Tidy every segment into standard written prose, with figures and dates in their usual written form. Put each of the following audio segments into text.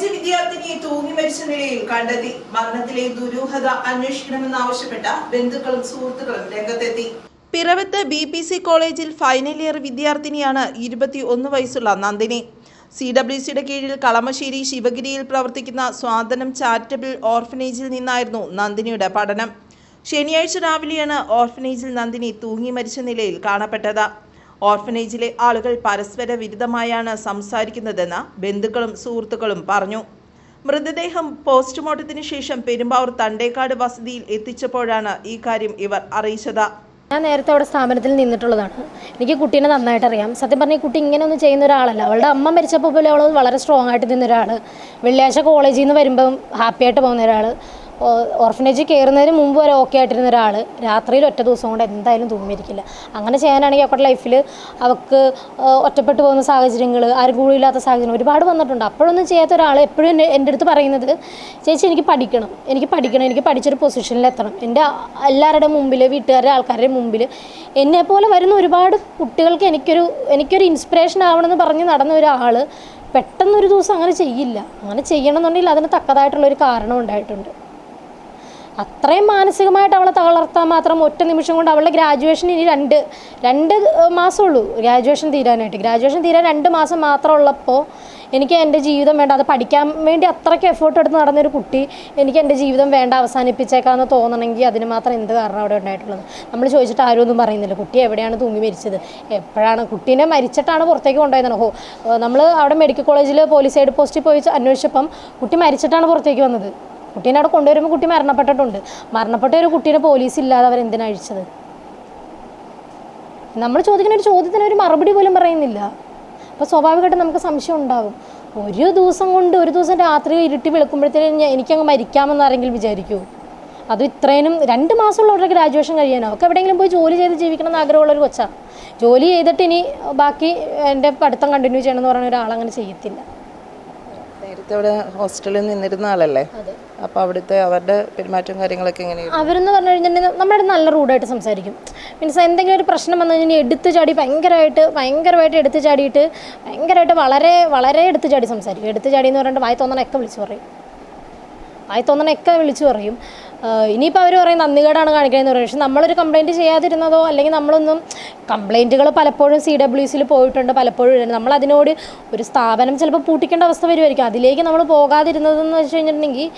College വിദ്യാർത്ഥിനിയെ തൂങ്ങി മരിച്ച നിലയിൽ കണ്ടെത്തി. മരണത്തിലെ ദുരൂഹത അന്വേഷിക്കണമെന്നാവശ്യപ്പെട്ട ബന്ധുക്കളും സുഹൃത്തുക്കളും രംഗത്തെത്തി. പിറവത്ത് BPC കോളേജിൽ ഫൈനൽ ഇയർ വിദ്യാർത്ഥിനിയാണ് 21 വയസ്സുള്ള നന്ദിനി. CWCയുടെ കീഴിൽ കളമശ്ശേരി ശിവഗിരിയിൽ പ്രവർത്തിക്കുന്ന സ്വാതനം ചാരിറ്റബിൾ ഓർഫനേജിൽ നിന്നായിരുന്നു നന്ദിനിയുടെ പഠനം. ശനിയാഴ്ച രാവിലെയാണ് ഓർഫനേജിൽ നന്ദിനി തൂങ്ങി മരിച്ച നിലയിൽ കാണപ്പെട്ടത്. ഓർഫനേജിലെ ആളുകൾ പരസ്പര വിരുദ്ധമായാണ് സംസാരിക്കുന്നതെന്ന് ബന്ധുക്കളും സുഹൃത്തുക്കളും പറഞ്ഞു. മൃതദേഹം പോസ്റ്റ്മോർട്ടത്തിന് ശേഷം പെരുമ്പാവൂർ തണ്ടേക്കാട് വസതിയിൽ എത്തിച്ചപ്പോഴാണ് ഈ കാര്യം ഇവർ അറിയിച്ചത്. ഞാൻ നേരത്തെ അവിടെ സ്ഥാപനത്തിൽ നിന്നിട്ടുള്ളതാണ്. എനിക്ക് കുട്ടീനെ നന്നായിട്ട് അറിയാം. സത്യം പറഞ്ഞാൽ ഈ കുട്ടി ഇങ്ങനെയൊന്നും ചെയ്യുന്ന ഒരാളല്ല. അവളുടെ അമ്മ മരിച്ചപ്പോൾ പോലും അവൾ വളരെ സ്ട്രോങ് ആയിട്ട് നിന്ന ഒരാൾ. വെള്ളിയാഴ്ച കോളേജിൽ നിന്ന് വരുമ്പം ഹാപ്പി ആയിട്ട് പോകുന്ന ഒരാൾ. ഓർഫനേജ് കയറുന്നതിന് മുമ്പ് വരെ ഓക്കെ ആയിട്ടിരുന്ന ഒരാൾ രാത്രിയിൽ ഒറ്റ ദിവസം കൊണ്ട് എന്തായാലും തൂങ്ങിയിരിക്കില്ല. അങ്ങനെ ചെയ്യാനാണെങ്കിൽ അവരുടെ ലൈഫിൽ അവൾക്ക് ഒറ്റപ്പെട്ടു പോകുന്ന സാഹചര്യങ്ങൾ, ആരും കൂടിയില്ലാത്ത സാഹചര്യം ഒരുപാട് വന്നിട്ടുണ്ട്. അപ്പോഴൊന്നും ചെയ്യാത്ത ഒരാൾ എപ്പോഴും എൻ്റെ അടുത്ത് പറയുന്നത്, ചേച്ചി എനിക്ക് പഠിക്കണം, എനിക്ക് പഠിച്ചൊരു പൊസിഷനിലെത്തണം. എൻ്റെ എല്ലാവരുടെ മുമ്പിൽ, വീട്ടുകാരുടെ ആൾക്കാരുടെ മുമ്പിൽ എന്നെപ്പോലെ വരുന്ന ഒരുപാട് കുട്ടികൾക്ക് എനിക്കൊരു ഇൻസ്പിറേഷൻ ആവണമെന്ന് പറഞ്ഞ് നടന്ന ഒരാൾ പെട്ടെന്നൊരു ദിവസം അങ്ങനെ ചെയ്യില്ല. അങ്ങനെ ചെയ്യണമെന്നുണ്ടെങ്കിൽ അതിന് തക്കതായിട്ടുള്ളൊരു കാരണം ഉണ്ടായിട്ടുണ്ട്. അത്രയും മാനസികമായിട്ട് അവളെ തളർത്താൻ മാത്രം ഒറ്റ നിമിഷം കൊണ്ട് അവളുടെ ഗ്രാജുവേഷൻ ഇനി രണ്ട് മാസമുള്ളൂ ഗ്രാജുവേഷൻ തീരാൻ 2 മാസം മാത്രം ഉള്ളപ്പോൾ എനിക്ക് എൻ്റെ ജീവിതം വേണ്ട, അത് പഠിക്കാൻ വേണ്ടി അത്രയ്ക്ക് എഫേർട്ട് എടുത്ത് നടന്നൊരു കുട്ടി എനിക്ക് എൻ്റെ ജീവിതം വേണ്ട അവസാനിപ്പിച്ചേക്കാമെന്ന് തോന്നണമെങ്കിൽ അതിന് മാത്രം എന്ത് കാരണം അവിടെ ഉണ്ടായിട്ടുള്ളത്? നമ്മൾ ചോദിച്ചിട്ട് ആരും ഒന്നും പറയുന്നില്ല. കുട്ടി എവിടെയാണ് തൂങ്ങി മരിച്ചത്, എപ്പോഴാണ്, കുട്ടീനെ മരിച്ചിട്ടാണ് പുറത്തേക്ക് കൊണ്ടുപോയതാണ്. നമ്മൾ അവിടെ മെഡിക്കൽ കോളേജിൽ പോലീസ് സൈഡ് പോസ്റ്റിൽ പോയി അന്വേഷിച്ചപ്പം കുട്ടി മരിച്ചിട്ടാണ് പുറത്തേക്ക് വന്നത്. കുട്ടീനെ അവിടെ കൊണ്ടുവരുമ്പോൾ കുട്ടി മരണപ്പെട്ടിട്ടുണ്ട്. മരണപ്പെട്ട ഒരു കുട്ടീനെ പോലീസ് ഇല്ലാതെ അവരെന്തിനാണ് അഴിച്ചത്? നമ്മൾ ചോദിക്കുന്ന ഒരു ചോദ്യത്തിന് ഒരു മറുപടി പോലും പറയുന്നില്ല. അപ്പോൾ സ്വാഭാവികമായിട്ടും നമുക്ക് സംശയം ഉണ്ടാകും. ഒരു ദിവസം രാത്രി ഇരുട്ടി വെളുക്കുമ്പോഴത്തേനും എനിക്കങ്ങ് മരിക്കാമെന്ന് ആരെങ്കിലും വിചാരിക്കുമോ? അത് ഇത്രയും 2 മാസമുള്ളവരുടെ ഗ്രാജുവേഷൻ കഴിയാനോ ഒക്കെ എവിടെയെങ്കിലും പോയി ജോലി ചെയ്ത് ജീവിക്കണം എന്ന് ആഗ്രഹമുള്ളൊരു കൊച്ചാണ്. ജോലി ചെയ്തിട്ട് ഇനി ബാക്കി എൻ്റെ പഠിത്തം കണ്ടിന്യൂ ചെയ്യണമെന്ന് പറയുന്ന ഒരാളങ്ങനെ ചെയ്യത്തില്ല. നേരത്തെ അവിടെ ഹോസ്റ്റലിൽ നിന്നിരുന്ന ആളല്ലേ? അപ്പോൾ അവിടുത്തെ അവരുടെ പെരുമാറ്റം കാര്യങ്ങളൊക്കെ എങ്ങനെയാണ്? അവരെന്ന് പറഞ്ഞു കഴിഞ്ഞിട്ടുണ്ടെങ്കിൽ നമ്മുടെ നല്ല റൂഡായിട്ട് സംസാരിക്കും. മീൻസ് എന്തെങ്കിലും ഒരു പ്രശ്നം വന്നു കഴിഞ്ഞാൽ എടുത്തു ചാടി ഭയങ്കരമായിട്ട് എടുത്തു ചാടിയിട്ട് ഭയങ്കരമായിട്ട് വളരെ എടുത്തു ചാടി സംസാരിക്കും. എടുത്തു ചാടി എന്ന് പറഞ്ഞിട്ട് വായി തോന്നണൊക്കെ വിളിച്ചു പറയും. ഇനിയിപ്പോൾ അവർ പറയും നന്ദികേടാണ് കാണിക്കുന്നതെന്ന് പറയും. പക്ഷെ നമ്മളൊരു കംപ്ലയിൻറ്റ് ചെയ്യാതിരുന്നതോ അല്ലെങ്കിൽ നമ്മളൊന്നും കംപ്ലയിൻറ്റുകൾ പലപ്പോഴും CWCയിൽ പോയിട്ടുണ്ട്. പലപ്പോഴും നമ്മളതിനോട് ഒരു സ്ഥാപനം ചിലപ്പോൾ പൂട്ടിക്കേണ്ട അവസ്ഥ വരുമായിരിക്കും. അതിലേക്ക് നമ്മൾ പോകാതിരുന്നതെന്ന് വെച്ച് കഴിഞ്ഞിട്ടുണ്ടെങ്കിൽ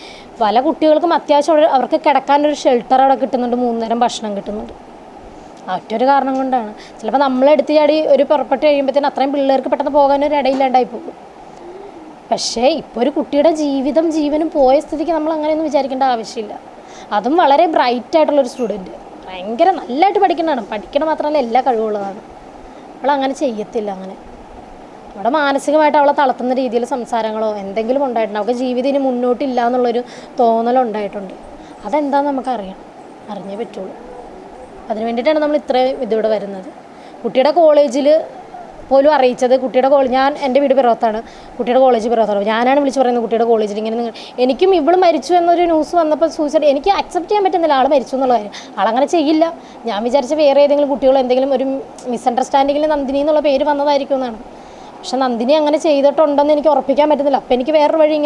പല കുട്ടികൾക്കും അത്യാവശ്യം അവർക്ക് കിടക്കാനൊരു ഷെൽട്ടർ അവിടെ കിട്ടുന്നുണ്ട്, 3 നേരം ഭക്ഷണം കിട്ടുന്നുണ്ട്. ഒറ്റൊരു കാരണം കൊണ്ടാണ്. ചിലപ്പോൾ നമ്മളെടുത്ത് ചാടി ഒരു പുറപ്പെട്ട് കഴിയുമ്പോഴത്തേനും അത്രയും പിള്ളേർക്ക് പെട്ടെന്ന് പോകാനൊരു ഇടയില്ലാണ്ടായി പോകും. പക്ഷേ ഇപ്പോൾ ഒരു കുട്ടിയുടെ ജീവനും പോയ സ്ഥിതിക്ക് നമ്മൾ അങ്ങനെയൊന്നും വിചാരിക്കേണ്ട ആവശ്യമില്ല. അതും വളരെ ബ്രൈറ്റായിട്ടുള്ളൊരു സ്റ്റുഡൻറ്റ്, ഭയങ്കര നല്ലതായിട്ട് പഠിക്കണം മാത്രമല്ല എല്ലാ കഴിവുള്ളതാണ്. അവളങ്ങനെ ചെയ്യത്തില്ല. അങ്ങനെ അവിടെ മാനസികമായിട്ട് അവളെ തളർത്തുന്ന രീതിയിൽ സംസാരങ്ങളോ എന്തെങ്കിലും ഉണ്ടായിട്ടുണ്ട്. അവൾക്ക് ജീവിതം ഇനി മുന്നോട്ടില്ല എന്നുള്ളൊരു തോന്നലുണ്ടായിട്ടുണ്ട്. അതെന്താണെന്ന് അറിഞ്ഞേ പറ്റുള്ളൂ. അതിന് വേണ്ടിയിട്ടാണ് നമ്മൾ ഇത്രയും ഇതിവിടെ വരുന്നത്. കുട്ടിയുടെ കോളേജിൽ പോലും അറിയിച്ചത്, ഞാൻ എൻ്റെ വീട് പിറവത്താണ്, കുട്ടിയുടെ കോളേജ് പിറവത്താണ്. ഞാനാണ് വിളിച്ച് പറയുന്നത് കുട്ടിയുടെ കോളേജിൽ ഇങ്ങനെ എനിക്കും ഇവൾ മരിച്ചു എന്നൊരു ന്യൂസ് വന്നപ്പോൾ സൂസൈഡ് എനിക്ക് അക്സെപ്റ്റ് ചെയ്യാൻ പറ്റുന്നില്ല. ആൾ മരിച്ചു എന്നുള്ള കാര്യം. ആളങ്ങനെ ചെയ്യില്ല. ഞാൻ വിചാരിച്ച വേറെ ഏതെങ്കിലും കുട്ടികളോ എന്തെങ്കിലും ഒരു മിസ്അണ്ടർസ്റ്റാൻഡിങ്ങിൽ നന്ദിനി എന്നുള്ള പേര് വന്നതായിരിക്കും എന്നാണ്. പക്ഷെ നന്ദിനി അങ്ങനെ ചെയ്തിട്ടുണ്ടെന്ന് എനിക്ക് ഉറപ്പിക്കാൻ പറ്റുന്നില്ല. അപ്പോൾ എനിക്ക് വേറൊരു വഴി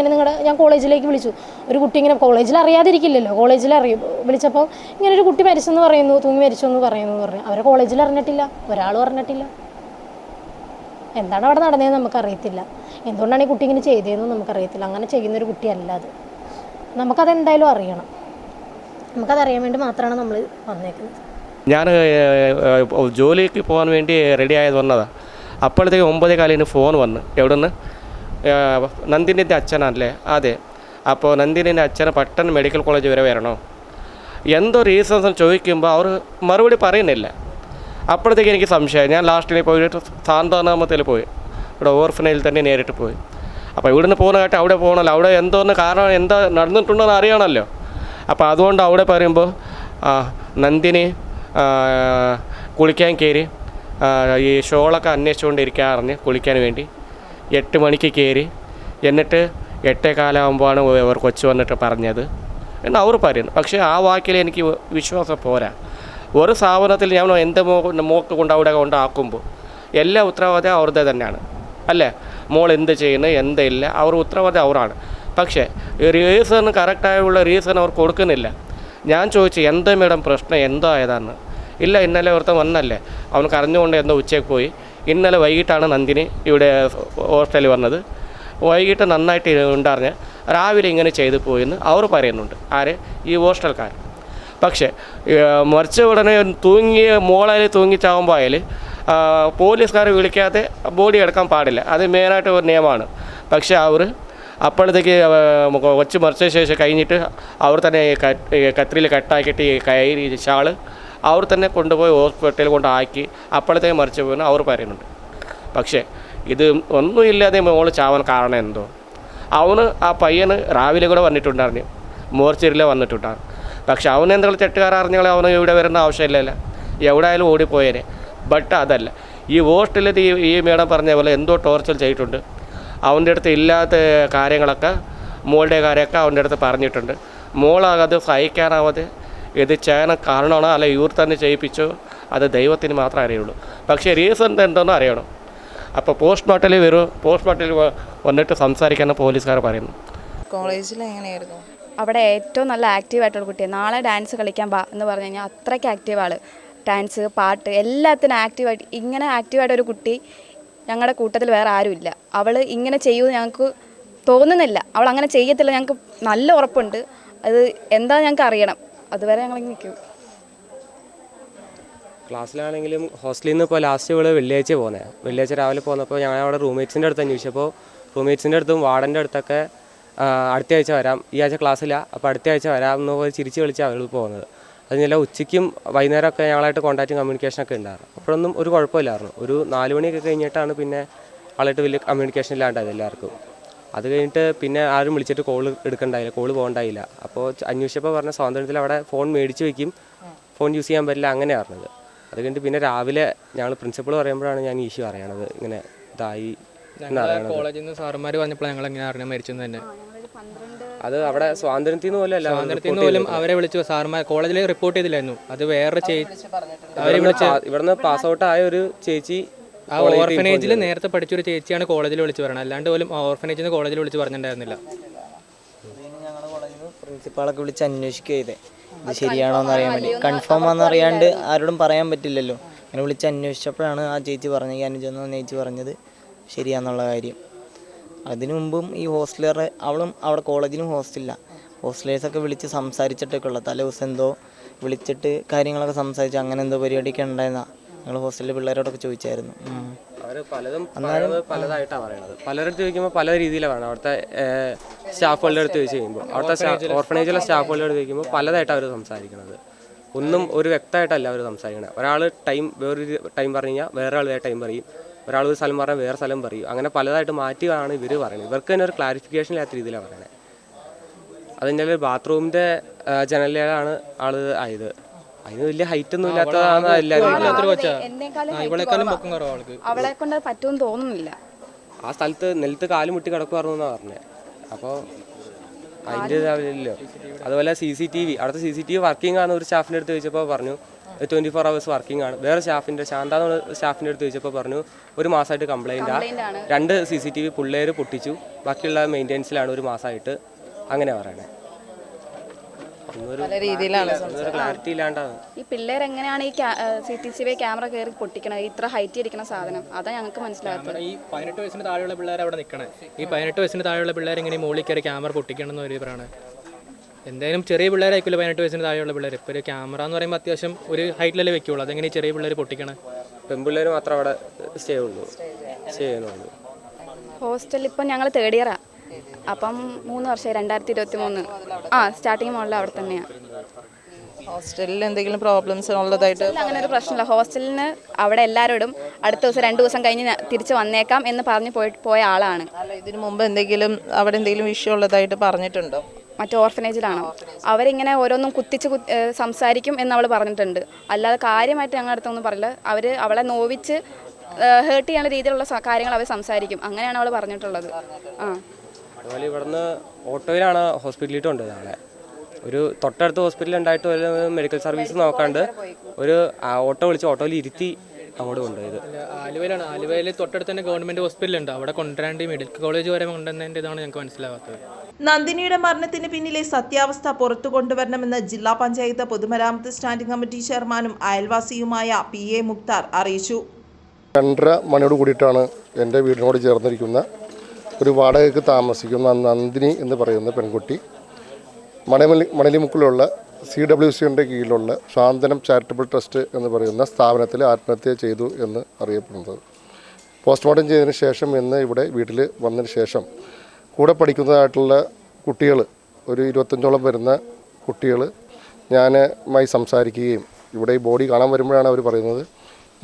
ഞാൻ കോളേജിലേക്ക് വിളിച്ചു. ഒരു കുട്ടി ഇങ്ങനെ കോളേജിൽ അറിയാതിരിക്കില്ലല്ലോ, വിളിച്ചപ്പോൾ ഇങ്ങനെ ഒരു കുട്ടി മരിച്ചെന്ന് പറയുന്നു, തൂങ്ങി മരിച്ചു എന്ന് പറഞ്ഞു. അവരെ കോളേജിൽ അറിഞ്ഞിട്ടില്ല, ഒരാളും അറിഞ്ഞിട്ടില്ല. എന്താണ് അവിടെ നടന്നതെന്ന് നമുക്കറിയത്തില്ല. എന്തുകൊണ്ടാണ് ഈ കുട്ടി ഇങ്ങനെ ചെയ്തതെന്നും നമുക്കറിയത്തില്ല. അങ്ങനെ ചെയ്യുന്നൊരു കുട്ടിയല്ല അത്. നമുക്കതെന്തായാലും അറിയണം. നമുക്കതറിയാൻ വേണ്ടി മാത്രമാണ് നമ്മൾ വന്നേക്കുന്നത്. ഞാൻ ജോലിക്ക് പോകാൻ വേണ്ടി റെഡി ആയത് വന്നതാണ്. അപ്പോഴത്തേക്ക് 9:15 ഫോൺ വന്ന്. എവിടെ നിന്ന്? നന്ദിനിൻ്റെ അച്ഛനല്ലേ? അതെ. അപ്പോൾ നന്ദിനിൻ്റെ അച്ഛനെ പെട്ടെന്ന് മെഡിക്കൽ കോളേജ് വരെ വരണോ, എന്തോ റീസൺസ് ചോദിക്കുമ്പോൾ അവർ മറുപടി പറയുന്നില്ല. അപ്പോഴത്തേക്ക് എനിക്ക് സംശയമായി. ഞാൻ ലാസ്റ്റിൽ പോയിട്ട് സാന്ത്വനാമത്തിൽ പോയി, ഇവിടെ ഓർഫനേജിൽ തന്നെ നേരിട്ട് പോയി. അപ്പോൾ ഇവിടുന്ന് പോകുന്നതായിട്ട് അവിടെ പോകണമല്ലോ, അവിടെ എന്തോന്ന് കാരണം എന്താ നടന്നിട്ടുണ്ടോയെന്ന് അറിയണമല്ലോ. അപ്പോൾ അതുകൊണ്ട് അവിടെ പറയുമ്പോൾ നന്ദിനി കുളിക്കാൻ കയറി ഈ ഷോളൊക്കെ അന്വേഷിച്ചുകൊണ്ടിരിക്കാറിഞ്ഞ് കുളിക്കാൻ വേണ്ടി 8 മണിക്ക് കയറി. എന്നിട്ട് 8:15 അവർ കൊച്ചു വന്നിട്ട് പറഞ്ഞത് എന്ന് അവർ പറയുന്നു. പക്ഷേ ആ വാക്കിൽ എനിക്ക് വിശ്വാസം പോരാ. ഒരു സ്ഥാപനത്തിൽ ഞാൻ എൻ്റെ മോക്ക് കൊണ്ട് അവിടെ കൊണ്ടാക്കുമ്പോൾ എല്ലാ ഉത്തരവാദിത്തം അവരുടെ തന്നെയാണ് അല്ലേ? മോൾ എന്ത് ചെയ്യുന്നു എന്തില്ല അവർ ഉത്തരവാദിത്തം അവരാണ്. പക്ഷേ റീസൺ കറക്റ്റായുള്ള റീസൺ അവർ കൊടുക്കുന്നില്ല. ഞാൻ ചോദിച്ചു എന്താ മേഡം പ്രശ്നം എന്താ ഏതാന്ന്. ഇല്ല ഇന്നലെ ഒരുത്തൻ വന്നല്ലേ അവൻ കരഞ്ഞുകൊണ്ട് എന്തോ ഉച്ചയ്ക്ക് പോയി. ഇന്നലെ വൈകിട്ടാണ് നന്ദിനി ഇവിടെ ഹോസ്റ്റലിൽ വന്നത്. വൈകിട്ട് നന്നായിട്ട് ഉണ്ടായിരുന്ന രാവിലെ ഇങ്ങനെ ചെയ്തു പോയെന്ന് അവർ പറയുന്നുണ്ട്. ആര്? ഈ ഹോസ്റ്റൽക്കാർ. പക്ഷേ മരിച്ച ഉടനെ മോളായാൽ തൂങ്ങിച്ചാകുമ്പോൾ ആയാൽ പോലീസുകാർ വിളിക്കാതെ ബോഡി എടുക്കാൻ പാടില്ല. അത് മെയിനായിട്ട് ഒരു നിയമമാണ്. പക്ഷേ അവർ അപ്പോഴത്തേക്ക് കൊച്ചു മരിച്ച ശേഷം കഴിഞ്ഞിട്ട് അവർ തന്നെ കത്രിയിൽ കട്ടാക്കിയിട്ട് ഈ കയറി ഷാള് അവർ തന്നെ കൊണ്ടുപോയി ഹോസ്പിറ്റലിൽ കൊണ്ടാക്കി അപ്പോഴത്തേക്ക് മരിച്ചു പോകുന്നു അവർ പറയുന്നുണ്ട്. പക്ഷേ ഇത് ഒന്നുമില്ലാതെ മോള് ചാവാൻ കാരണം എന്തോ. അവന് ആ പയ്യന് രാവിലെ കൂടെ വന്നിട്ടുണ്ടായിരുന്നു, മോർച്ചറിയിൽ വന്നിട്ടുണ്ടായിരുന്നു. പക്ഷെ അവന് എന്തെങ്കിലും തെറ്റുകാരറിഞ്ഞാൽ അവന് ഇവിടെ വരേണ്ട ആവശ്യമില്ലല്ലോ, എവിടെ ആയാലും ഓടിപ്പോയേനെ. ബട്ട് അതല്ല, ഈ ഹോസ്റ്റലിൽ ഈ മേഡം പറഞ്ഞ പോലെ എന്തോ ടോർച്ചർ ചെയ്തിട്ടുണ്ട്. അവൻ്റെ അടുത്ത് ഇല്ലാത്ത കാര്യങ്ങളൊക്കെ മോളുടെ കാര്യമൊക്കെ അവൻ്റെ അടുത്ത് പറഞ്ഞിട്ടുണ്ട്. മോളത് സഹിക്കാനാവാതെ ഇത് ചെയ്യാൻ കാരണമാണോ അല്ല ഇവർ തന്നെ ചെയ്യിപ്പിച്ചോ അത് ദൈവത്തിന് മാത്രമേ അറിയുള്ളൂ. പക്ഷേ റീസൺ എന്താണെന്ന് അറിയണം. അപ്പോൾ പോസ്റ്റ്മോർട്ടമിൽ വരും, പോസ്റ്റ്മോർട്ടമിൽ വന്നിട്ട് സംസാരിക്കാമെന്ന് പോലീസുകാർ പറയുന്നു. കോളേജിൽ എങ്ങനെയായിരുന്നു? അവിടെ ഏറ്റവും നല്ല ആക്റ്റീവായിട്ടുള്ള കുട്ടിയാണ്. നാളെ ഡാൻസ് കളിക്കാൻ പാ എന്ന് പറഞ്ഞു കഴിഞ്ഞാൽ അത്രയ്ക്ക് ആക്റ്റീവ് ആൾ. ഡാൻസ്, പാട്ട് എല്ലാത്തിനും ആക്റ്റീവായിട്ട്. ഇങ്ങനെ ആക്റ്റീവായിട്ടൊരു കുട്ടി ഞങ്ങളുടെ കൂട്ടത്തിൽ വേറെ ആരുമില്ല. അവൾ ഇങ്ങനെ ചെയ്യുമെന്ന് ഞങ്ങൾക്ക് തോന്നുന്നില്ല. അവൾ അങ്ങനെ ചെയ്യത്തില്ല, ഞങ്ങൾക്ക് നല്ല ഉറപ്പുണ്ട്. അത് എന്താണെന്ന് ഞങ്ങൾക്ക് അറിയണം. അതുവരെ ഞങ്ങൾ നിൽക്കും. ക്ലാസ്സിലാണെങ്കിലും ഹോസ്റ്റലിൽ നിന്ന് ഇപ്പോൾ ലാസ്റ്റ് ഇവള് വെള്ളിയാഴ്ച പോകുന്നത്. വെള്ളിയാഴ്ച രാവിലെ പോകുന്നപ്പോൾ ഞങ്ങൾ അവിടെ റൂംമേറ്റ്സിൻ്റെ അടുത്ത് അന്വേഷിച്ചപ്പോൾ റൂംമേറ്റ്സിൻ്റെ അടുത്തും വാർഡൻ്റെ അടുത്തൊക്കെ അടുത്ത ആഴ്ച വരാം, ഈ ആഴ്ച ക്ലാസ്സില്ല, അപ്പോൾ അടുത്ത ആഴ്ച വരാം എന്ന് പോയി ചിരിച്ച് വിളിച്ചാണ് അവൾ പോകുന്നത്. അതിനല്ല ഉച്ചയ്ക്കും വൈകുന്നേരമൊക്കെ ഞങ്ങളായിട്ട് കോൺടാക്റ്റും കമ്മ്യൂണിക്കേഷനൊക്കെ ഉണ്ടായിരുന്നു. അപ്പോഴൊന്നും ഒരു കുഴപ്പമില്ലായിരുന്നു. ഒരു 4 മണിയൊക്കെ കഴിഞ്ഞിട്ടാണ് പിന്നെ ആളായിട്ട് വലിയ കമ്മ്യൂണിക്കേഷൻ ഇല്ലാണ്ടായത് എല്ലാവർക്കും. അത് കഴിഞ്ഞിട്ട് പിന്നെ ആരും വിളിച്ചിട്ട് കോൾ എടുക്കണ്ടായില്ല, കോൾ പോകണ്ടായില്ല. അപ്പോൾ അന്വേഷിച്ചപ്പോൾ പറഞ്ഞ സ്വാതന്ത്ര്യത്തിൽ അവിടെ ഫോൺ മേടിച്ച് വയ്ക്കും, ഫോൺ യൂസ് ചെയ്യാൻ പറ്റില്ല, അങ്ങനെ പറഞ്ഞത്. അത് കഴിഞ്ഞിട്ട് പിന്നെ രാവിലെ ഞങ്ങൾ പ്രിൻസിപ്പൾ പറയുമ്പോഴാണ് ഞാൻ ഇഷ്യൂ അറിയണത്, ഇങ്ങനെ ഇതായി എന്നറിയണത്. കോളേജിൽ നിന്ന് സാറുമാർ പറഞ്ഞപ്പോൾ ഞങ്ങൾ എങ്ങനെ അറിയാൻ മരിച്ചെന്ന് തന്നെ. അത് അവിടെ സ്വാതന്ത്ര്യത്തിൽ നിന്ന് പോലും അല്ല, സ്വാതന്ത്ര്യത്തിൽ നിന്ന് പോലും അവരെ വിളിച്ചു സാറുമാർ കോളേജിൽ റിപ്പോർട്ട് ചെയ്തില്ലായിരുന്നു. അത് വേറെ ഇവിടുന്ന് പാസ് ഔട്ട് ആയ ഒരു ചേച്ചി ആ ഓർഫനേജിൽ നേരത്തെ പഠിച്ചൊരു ചേച്ചിയാണ് കോളേജിൽ വിളിച്ച് പറയുന്നത്. അല്ലാണ്ട് പോലും ഓർഫനേജിൽ നിന്ന് കോളേജിൽ വിളിച്ച് പറഞ്ഞിട്ടുണ്ടായിരുന്നില്ല. ഞങ്ങളുടെ കോളേജിൽ നിന്ന് പ്രിൻസിപ്പാളൊക്കെ വിളിച്ച് അന്വേഷിക്കുക ചെയ്തേ, ഇത് ശരിയാണോ എന്ന് അറിയാൻ വേണ്ടി. കൺഫേം ആണെന്നറിയാണ്ട് ആരോടും പറയാൻ പറ്റില്ലല്ലോ. അങ്ങനെ വിളിച്ച് അന്വേഷിച്ചപ്പോഴാണ് ആ ചേച്ചി പറഞ്ഞത്, ഈ അനുജെന്ന ചേച്ചി പറഞ്ഞത് ശരിയാന്നുള്ള കാര്യം. അതിനു മുമ്പും ഈ ഹോസ്റ്റലർ അവളും അവിടെ കോളേജിലും ഹോസ്റ്റലില്ല, ഹോസ്റ്റലേഴ്സൊക്കെ വിളിച്ച് സംസാരിച്ചിട്ടൊക്കെ ഉള്ള തലേ ദിവസം എന്തോ വിളിച്ചിട്ട് കാര്യങ്ങളൊക്കെ സംസാരിച്ച് അങ്ങനെ എന്തോ പരിപാടിയൊക്കെ ഉണ്ടായിരുന്ന ഞങ്ങൾ ഹോസ്റ്റലിലെ പിള്ളേരോടൊക്കെ ചോദിച്ചായിരുന്നു. അവർ പലതും പലതായിട്ടാണ് പറയണത്. പലരടുത്ത് ചോദിക്കുമ്പോൾ പല രീതിയിലാണ് പറയുന്നത്. അവിടുത്തെ സ്റ്റാഫുകളുടെ അടുത്ത് ചോദിച്ചു കഴിയുമ്പോൾ, അവിടുത്തെ ഓർഫനേജിലെ സ്റ്റാഫുകളുടെ അടുത്ത് ചോദിക്കുമ്പോൾ പലതായിട്ടാണ് അവർ സംസാരിക്കുന്നത്. ഒന്നും ഒരു വ്യക്തമായിട്ടല്ല അവർ സംസാരിക്കുന്നത്. ഒരാൾ വേറൊരു ടൈം പറഞ്ഞു കഴിഞ്ഞാൽ വേറെ ആൾ വേറെ ടൈം പറയും, ഒരാൾ ഒരു സ്ഥലം പറഞ്ഞാൽ വേറെ സ്ഥലം പറയും. അങ്ങനെ പലതായിട്ട് മാറ്റിയാണ് ഇവർ പറയുന്നത്. ഇവർക്ക് തന്നെ ഒരു ക്ലാരിഫിക്കേഷൻ ഇല്ലാത്ത രീതിയിലാണ് പറയുന്നത്. അതിൻ്റെ ബാത്റൂമിൻ്റെ ജനലിലാണ് ആൾ ആയത്. അതിന് വലിയ ഹൈറ്റ് ഒന്നും ഇല്ലാത്തതാണ് എല്ലാവരും. അവളെ കൊണ്ട് പറ്റുമെന്ന് തോന്നുന്നില്ല. ആ സ്ഥലത്ത് നെലത്ത് കാല് മുട്ടി കിടക്കുമായിരുന്നു എന്നാണ് പറഞ്ഞത്. അപ്പോൾ അതിൻ്റെ ഇതാവില്ലല്ലോ. അതുപോലെ CCTV, അവിടുത്തെ CCTV വർക്കിംഗ് ആണ്. ഒരു സ്റ്റാഫിൻ്റെ അടുത്ത് ചോദിച്ചപ്പോൾ പറഞ്ഞു 24 hours വർക്കിംഗ് ആണ്. വേറെ സ്റ്റാഫിൻ്റെ ശാന്ത സ്റ്റാഫിൻ്റെ അടുത്ത് ചോദിച്ചപ്പോൾ പറഞ്ഞു 1 മാസമായിട്ട് കംപ്ലൈൻറ്റാണ്, 2 CCTV പിള്ളേർ പൊട്ടിച്ചു, ബാക്കിയുള്ള മെയിൻ്റെനൻസിലാണ് 1 മാസമായിട്ട്, അങ്ങനെ പറയണേ. പല രീതിയിലാണ് ക്ലാരിറ്റി ഇല്ലാണ്ടാണ്. ഈ പിള്ളേർ എങ്ങനെയാണ് ഈ CCTV ക്യാമറ കയറി പൊട്ടിക്കണത്? ഇത്ര ഹൈറ്റ് ഇരിക്കുന്ന സാധനം അതാ ഞങ്ങൾക്ക് മനസ്സിലാകാത്തത്. ഈ 18 വയസ്സിന് താഴെയുള്ള പിള്ളേർ അവിടെ നിൽക്കണേ. ഈ 18 വയസ്സിന് താഴെയുള്ള പിള്ളേർ ഇങ്ങനെ മുകളിൽ കയറി ക്യാമറ പൊട്ടിക്കണമെന്ന് ഒരു പറയണേ. എന്തായാലും ചെറിയ പിള്ളേരായിരിക്കില്ല 18 വയസ്സിന് താഴെയുള്ള പിള്ളേർ. ഇപ്പോൾ ഒരു ക്യാമറ എന്ന് പറയുമ്പോൾ അത്യാവശ്യം ഒരു ഹൈറ്റിലല്ലേ വെക്കുള്ളൂ. അതെങ്ങനെ ചെറിയ പിള്ളേർ പൊട്ടിക്കണേ? പെൺപിള്ളേർ മാത്രം അവിടെ സ്റ്റേ ചെയ്യുന്നുള്ളൂ. ഹോസ്റ്റലിൽ ഇപ്പം ഞങ്ങൾ 3rd ഇയറാണ്. അപ്പം 3 വർഷമായി, 2023 സ്റ്റാർട്ടിങ് മുകളിൽ അവിടെ തന്നെയാണ്. ഹോസ്റ്റലിൽ എന്തെങ്കിലും പ്രോബ്ലംസ് ഉള്ളതായിട്ട് അങ്ങനെ ഒരു പ്രശ്നമില്ല. ഹോസ്റ്റലിന് അവിടെ എല്ലാവരോടും അടുത്ത ദിവസം 2 ദിവസം കഴിഞ്ഞ് തിരിച്ച് വന്നേക്കാം എന്ന് പറഞ്ഞ് പോയ ആളാണ്. ഇതിനു മുമ്പ് എന്തെങ്കിലും അവിടെ എന്തെങ്കിലും ഇഷ്യൂ ഉള്ളതായിട്ട് പറഞ്ഞിട്ടുണ്ടോ? മറ്റേ ഓർഫനേജിലാണ്. അവരിങ്ങനെ ഓരോന്നും കുത്തിച്ച് സംസാരിക്കും എന്ന് അവൾ പറഞ്ഞിട്ടുണ്ട്. അല്ലാതെ കാര്യമായിട്ട് ഞങ്ങളുടെ അടുത്തൊന്നും പറയില്ല. അവളെ നോവിച്ച് ഹേർട്ട് ചെയ്യാനുള്ള രീതിയിലുള്ള കാര്യങ്ങൾ അവർ സംസാരിക്കും. അങ്ങനെയാണ് അവൾ പറഞ്ഞിട്ടുള്ളത്. അതുപോലെ ഇവിടുന്ന് ഓട്ടോയിലാണ് ഹോസ്പിറ്റലിൽ ഉണ്ട്. നാളെ ഒരു തൊട്ടടുത്ത് ഹോസ്പിറ്റൽ ഉണ്ടായിട്ട് ഒരു മെഡിക്കൽ സർവീസ് നോക്കാണ്ട് ഒരു ഓട്ടോ വിളിച്ച് ഓട്ടോയിൽ ഇരുത്തി അങ്ങോട്ട് കൊണ്ടുപോയത്. അല്ല, ആലുവയിലാണ്. ആലുവയിൽ തൊട്ടടുത്ത് തന്നെ ഗവൺമെൻറ് ഹോസ്പിറ്റലുണ്ട്. അവിടെ കൊണ്ടുവരാണ്ട് മെഡിക്കൽ കോളേജ് വരെ കൊണ്ടുവന്നതിൻ്റെ ഇതാണ് ഞങ്ങൾക്ക് മനസ്സിലാവാത്തത്. നന്ദിനിയുടെ മരണത്തിന് പിന്നിലെ സത്യാവസ്ഥ പുറത്തു കൊണ്ടുവരണമെന്ന് ജില്ലാ പഞ്ചായത്ത് പൊതുമരാമത്ത് സ്റ്റാൻഡിംഗ് കമ്മിറ്റി ചെയർമാനും അയൽവാസിയുമായ PA മുക്താർ അറിയിച്ചു. 2:30 മണിയോട് കൂടിയിട്ടാണ് എൻ്റെ വീടിനോട് ചേർന്നിരിക്കുന്ന ഒരു വാടകയ്ക്ക് താമസിക്കുന്ന നന്ദിനി എന്ന് പറയുന്ന പെൺകുട്ടി മണലിമുക്കിലുള്ള CWCയുടെ കീഴിലുള്ള ശാന്തനം ചാരിറ്റബിൾ ട്രസ്റ്റ് എന്ന് പറയുന്ന സ്ഥാപനത്തിൽ ആത്മഹത്യ ചെയ്തു എന്ന് അറിയപ്പെടുന്നത്. പോസ്റ്റ്മോർട്ടം ചെയ്തതിന് ശേഷം ഇന്ന് ഇവിടെ വീട്ടിൽ വന്നതിന് ശേഷം കൂടെ പഠിക്കുന്നതായിട്ടുള്ള കുട്ടികൾ ഒരു 25ഓളം വരുന്ന കുട്ടികൾ ഞാനുമായി സംസാരിക്കുകയും ഇവിടെ ഈ ബോഡി കാണാൻ വരുമ്പോഴാണ് അവർ പറയുന്നത്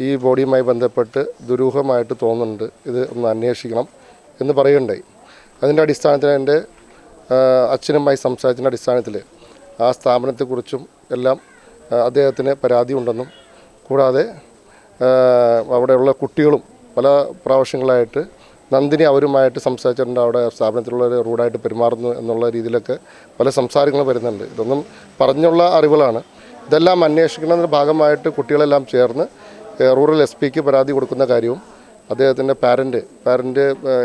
ഈ ബോഡിയുമായി ബന്ധപ്പെട്ട് ദുരൂഹമായിട്ട് തോന്നുന്നുണ്ട്, ഇത് ഒന്ന് അന്വേഷിക്കണം എന്ന് പറയുകയുണ്ടായി. അതിൻ്റെ അടിസ്ഥാനത്തിൽ എൻ്റെ അച്ഛനുമായി സംസാരിച്ചതിൻ്റെ അടിസ്ഥാനത്തിൽ ആ സ്ഥാപനത്തെക്കുറിച്ചും എല്ലാം അദ്ദേഹത്തിന് പരാതി ഉണ്ടെന്നും കൂടാതെ അവിടെയുള്ള കുട്ടികളും പല പ്രാവശ്യങ്ങളായിട്ട് നന്ദിനി അവരുമായിട്ട് സംസാരിച്ചിട്ടുണ്ട്, അവിടെ സ്ഥാപനത്തിലുള്ളവർ റൂഡായിട്ട് പെരുമാറുന്നു എന്നുള്ള രീതിയിലൊക്കെ പല സംസാരങ്ങൾ വരുന്നുണ്ട്. ഇതൊന്നും പറഞ്ഞുള്ള അറിവുകളാണ്. ഇതെല്ലാം അന്വേഷിക്കുന്നതിൻ്റെ ഭാഗമായിട്ട് കുട്ടികളെല്ലാം ചേർന്ന് റൂറൽ SP പരാതി കൊടുക്കുന്ന കാര്യവും അദ്ദേഹത്തിൻ്റെ പാരൻ്റ്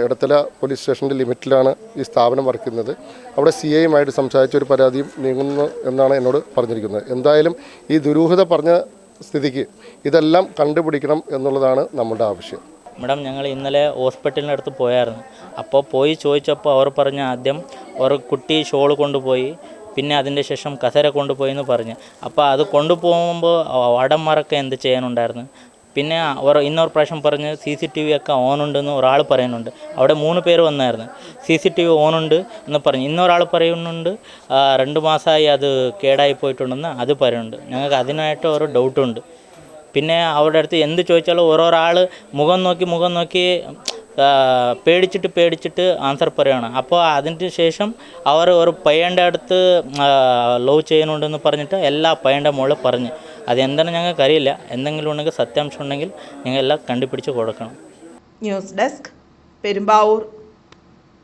ഇടത്തല പോലീസ് സ്റ്റേഷൻ്റെ ലിമിറ്റിലാണ് ഈ സ്ഥാപനം വർക്ക് ചെയ്യുന്നത്. അവിടെ CIയുമായിട്ട് സംസാരിച്ച ഒരു പരാതിയും നീങ്ങുന്നു എന്നാണ് എന്നോട് പറഞ്ഞിരിക്കുന്നത്. എന്തായാലും ഈ ദുരൂഹത പറഞ്ഞ സ്ഥിതിക്ക് ഇതെല്ലാം കണ്ടുപിടിക്കണം എന്നുള്ളതാണ് നമ്മുടെ ആവശ്യം. മാഡം, ഞങ്ങൾ ഇന്നലെ ഹോസ്പിറ്റലിനടുത്ത് പോയായിരുന്നു. അപ്പോൾ പോയി ചോദിച്ചപ്പോൾ അവർ പറഞ്ഞ ആദ്യം ഒരു കുട്ടി ഷോൾ കൊണ്ടുപോയി, പിന്നെ അതിൻ്റെ ശേഷം കസര കൊണ്ടുപോയി എന്ന് പറഞ്ഞ്. അപ്പോൾ അത് കൊണ്ടുപോകുമ്പോൾ വടന്മാരൊക്കെ എന്ത് ചെയ്യാനുണ്ടായിരുന്നു. പിന്നെ ഇന്നൊരു പ്രാവശ്യം പറഞ്ഞ് CCTV ഒക്കെ ഓണുണ്ടെന്ന് ഒരാൾ പറയുന്നുണ്ട്. അവിടെ 3 പേര് വന്നായിരുന്നു. CCTV ഓണുണ്ട് എന്ന് പറഞ്ഞ്. ഇന്നൊരാൾ പറയുന്നുണ്ട് 2 മാസമായി അത് കേടായി പോയിട്ടുണ്ടെന്ന് അത് പറയുന്നുണ്ട്. ഞങ്ങൾക്ക് അതിനായിട്ട് ഒരു ഡൗട്ടുണ്ട്. പിന്നെ അവരുടെ അടുത്ത് എന്ത് ചോദിച്ചാലും ഓരോരാൾ മുഖം നോക്കി പേടിച്ചിട്ട് ആൻസർ പറയുകയാണ്. അപ്പോൾ അതിന് ശേഷം അവർ ഒരു പയ്യൻ്റെ അടുത്ത് ലവ് ചെയ്യുന്നുണ്ടെന്ന് പറഞ്ഞിട്ട് എല്ലാ പയ്യൻ്റെ മുകളിൽ പറഞ്ഞ്. അതെന്താണ് ഞങ്ങൾക്ക് അറിയില്ല. എന്തെങ്കിലും ഉണ്ടെങ്കിൽ സത്യാംശം ഉണ്ടെങ്കിൽ ഞങ്ങൾ എല്ലാം കണ്ടുപിടിച്ച് കൊടുക്കണം. News desk, Perumbavoor.